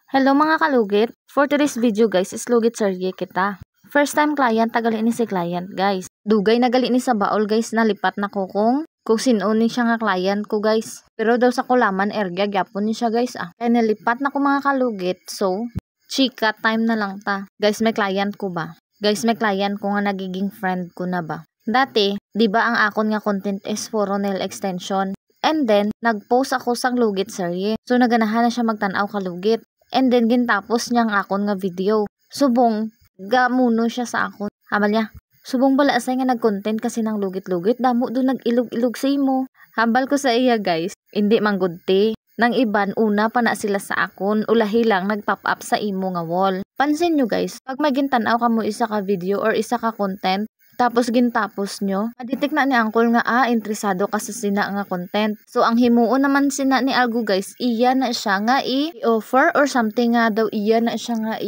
Hello mga kalugit. For today's video guys is lugit serye kita. First time client tagali ni si client guys. Dugay na gali ni sa baol guys nalipat na ko kung sino ni siya nga client ko guys. Pero daw sa kulaman erga gyapon ni siya guys Kaya nilipat na ko mga kalugit. So chika time na lang ta. Guys may client ko ba? Guys may client ko nga nagiging friend ko na ba? Dati, di ba ang akon nga content is for nail extension? And then, nag-post ako sang lugit serye. So naganahan na siya magtanaw kalugit. And then gintapos niyang akon nga video. Subong gamuno siya sa akon. Hamal niya. Subong bala asay nga nag-content kasi nang lugit-lugit damo do nag-ilog-ilog sa imo. Hambal ko sa iya guys. Hindi manggudti. Nang iban una pa na sila sa akon ulahi lang nag-pop up sa imo nga wall. Pansin nyo guys, pag may gintanaw ka mo isa ka video or isa ka content tapos gintapos nyo, maditik na ni Uncle nga interesado ka sa sina nga content. So ang himuon naman sina ni Algo guys, iya na siya nga i-offer or something nga daw iya na siya nga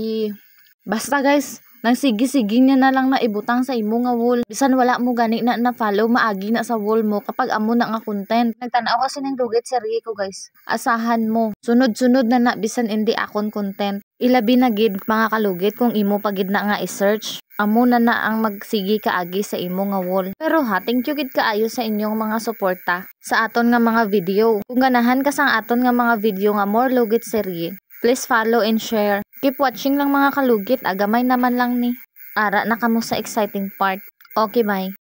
basta guys, nang sige-sige niya na lang na ibutang sa imo nga wall. Bisan wala mo gani na follow maagi na sa wall mo kapag amo na nga content. Nagtanaw kasi ng lugit serye ko guys. Asahan mo. Sunod-sunod na bisan hindi akon content. Ilabi na gid mga kalugit kung imo pagid na nga i-search. Amo na ang magsigi kaagi sa imo nga wall. Pero thank you gid kaayo sa inyong mga suporta sa aton nga mga video. Kung ganahan ka sang aton nga mga video nga more lugit serye, please follow and share. Keep watching lang mga kalugit, agamay naman lang ni. Ara na kamo sa exciting part. Okay, bye.